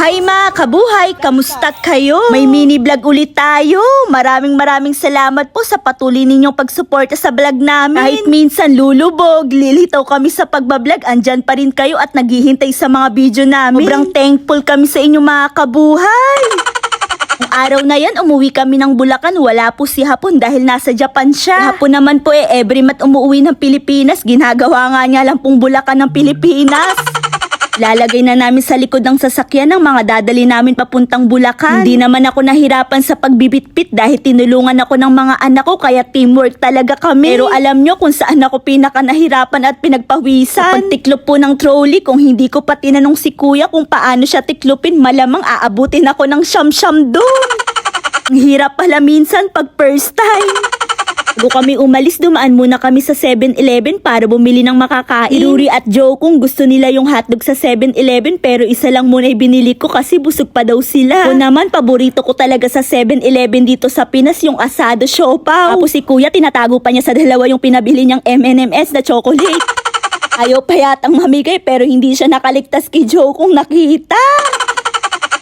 Hi mga kabuhay, kamusta kayo? May mini vlog ulit tayo. Maraming salamat po sa patuloy ninyong pagsuporta sa vlog namin. Kahit minsan lulubog, lilitaw kami sa pagbablog, andyan pa rin kayo at naghihintay sa mga video namin. Sobrang thankful kami sa inyo mga kabuhay. Ang araw na yan, umuwi kami ng Bulacan. Wala po si Hapon dahil nasa Japan siya. Hapon naman po every month umuwi ng Pilipinas. Ginagawa nga niya lang pong Bulacan ng Pilipinas. Lalagay na namin sa likod ng sasakyan ng mga dadali namin papuntang Bulacan. Hindi naman ako nahirapan sa pagbibitbit dahil tinulungan ako ng mga anak ko, kaya teamwork talaga kami. Pero alam nyo kung saan ako pinaka nahirapan at pinagpawisan? Sa pagtiklop po ng trolley, kung hindi ko pa tinanong si kuya kung paano siya tiklopin, malamang aabutin ako ng siyam-siyam doon. Ang hirap pala minsan pag first time. Bago kami umalis, dumaan muna kami sa 7-Eleven para bumili ng makakain. Iruri at Joe kung gusto nila yung hotdog sa 7-Eleven, pero isa lang muna ibinili ko kasi busog pa daw sila. Ako naman, paborito ko talaga sa 7-Eleven dito sa Pinas yung asado siopaw. Tapos si kuya, tinatago pa niya sa dalawa yung pinabili niyang M&M's na chocolate. Ayaw pa yatang mamigay pero hindi siya nakaligtas kay Joe kung nakita.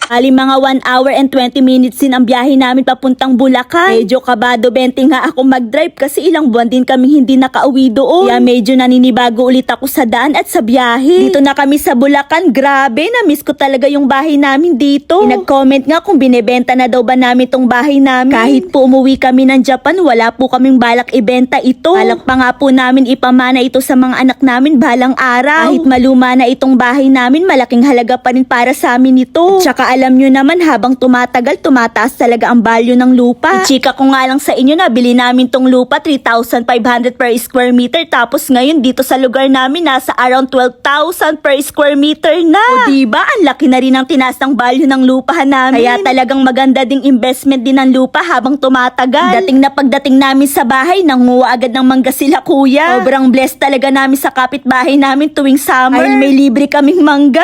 Ali mga 1 hour and 20 minutes din ang biyahe namin papuntang Bulacan. Medyo kabado 20 nga ako mag-drive kasi ilang buwan din kaming hindi nakauwi doon. Kaya medyo naninibago ulit ako sa daan at sa biyahe. Dito na kami sa Bulacan. Grabe, na-miss ko talaga yung bahay namin dito. Nag-comment nga kung binebenta na daw ba namin tong bahay namin. Kahit po umuwi kami ng Japan, wala po kaming balak ibenta ito. Balak pa nga po namin ipamana ito sa mga anak namin balang araw. Kahit maluma na itong bahay namin, malaking halaga pa rin para sa amin ito. At saka alam nyo naman, habang tumatagal, tumataas talaga ang value ng lupa. Ichika ko nga lang sa inyo na bili namin tong lupa 3,500 per square meter, tapos ngayon dito sa lugar namin nasa around 12,000 per square meter na. O diba, ang laki na rin ang tinaas ng value ng lupahan namin. Kaya talagang maganda ding investment din ang lupa habang tumatagal. Pagdating namin sa bahay, nanguha agad ng mangga sila kuya. Sobrang blessed talaga namin sa kapitbahay namin tuwing summer. Ay, may libre kaming mangga.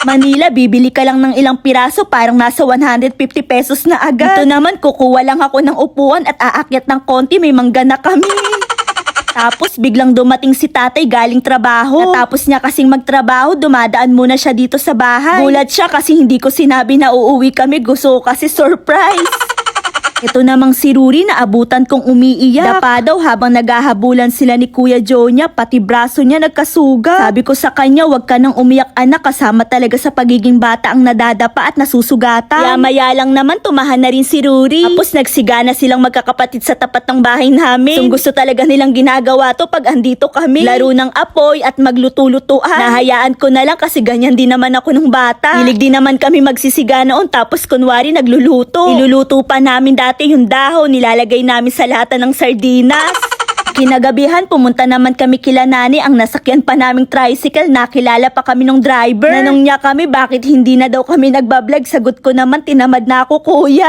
Manila, bibili ka lang ng ilang piraso, parang nasa 150 pesos na agad. Ito naman, kukuha lang ako ng upuan at aakyat ng konti, may mangga na kami. Tapos biglang dumating si tatay galing trabaho. Natapos niya kasing magtrabaho, dumadaan muna siya dito sa bahay. Gulat siya kasi hindi ko sinabi na uuwi kami, gusto ko kasi surprise. Ito namang si Ruri na abutan kong umiiyak. Dapa daw habang naghahabulan sila ni Kuya Joe niya, pati braso niya nagkasuga. Sabi ko sa kanya, wag ka nang umiyak anak, kasama talaga sa pagiging bata ang nadadapa at nasusugatan. Kaya maya lang naman tumahan na rin si Ruri. Tapos nagsigana silang magkakapatid sa tapat ng bahay namin. So gusto talaga nilang ginagawa to pag andito kami. Laro ng apoy at magluto-lutuan. Nahayaan ko na lang kasi ganyan din naman ako nung bata. Hilig din naman kami magsisiga noon, tapos kunwari nagluluto. Iluluto pa namin dati yung dahon, nilalagay namin sa lata ng sardinas. Kinagabihan, pumunta naman kami kila nani, ang nasakyan pa naming tricycle, nakilala pa kami ng driver. Nanong niya kami bakit hindi na daw kami nagbablog, sagot ko naman tinamad na ako kuya.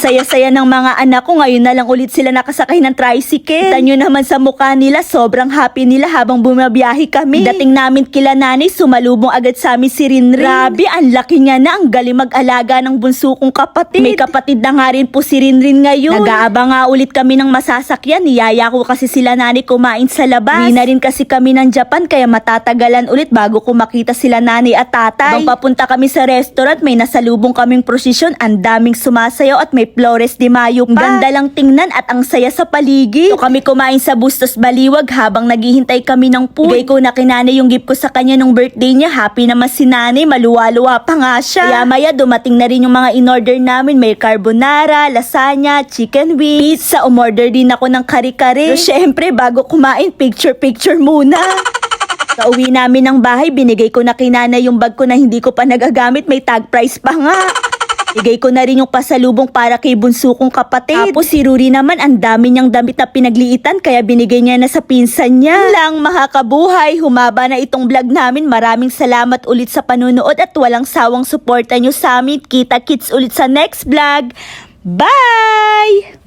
Saya-saya ng mga anak ko, ngayon na lang ulit sila nakasakay ng tricycle. Kita nyo naman sa mukha nila, sobrang happy nila habang bumabiyahe kami. Dating namin kila nanay, sumalubong agad sa amin si Rinrin. Grabe, ang laki niya na, ang galing mag-alaga ng bunso kong kapatid. May kapatid na nga rin po si Rinrin ngayon. Nag-aabang nga ulit kami ng masasakyan, niyaya ko kasi sila nanay kumain sa labas. Di na rin kasi kami ng Japan, kaya matatagalan ulit bago ko makita sila nanay at tatay. Habang papunta kami sa restaurant, may nasalubong kaming prosesyon, ang daming sumasayaw at may Flores de Mayo pa. Ganda lang tingnan at ang saya sa paligid. So kami kumain sa Bustos Baliwag habang naghihintay kami ng food. Bigay ko na kay nanay yung gift ko sa kanya nung birthday niya. Happy naman si nanay, maluwa-luwa pa nga siya. Kaya maya dumating na rin yung mga in-order namin. May carbonara, lasagna, chicken wings, pizza. Umorder din ako ng kare-kare. So syempre bago kumain, picture muna. Sa uwi namin ng bahay, binigay ko na kay nanay yung bag ko na hindi ko pa nagagamit. May tag price pa nga. Bigay ko na rin yung pasalubong para kay bunso kong kapatid. Tapos si Ruri naman, ang dami niyang damit na pinagliitan, kaya binigay niya na sa pinsan niya. Lang mga kabuhay, humaba na itong vlog namin. Maraming salamat ulit sa panunood at walang sawang suporta nyo sa amin. Kita-kits ulit sa next vlog. Bye!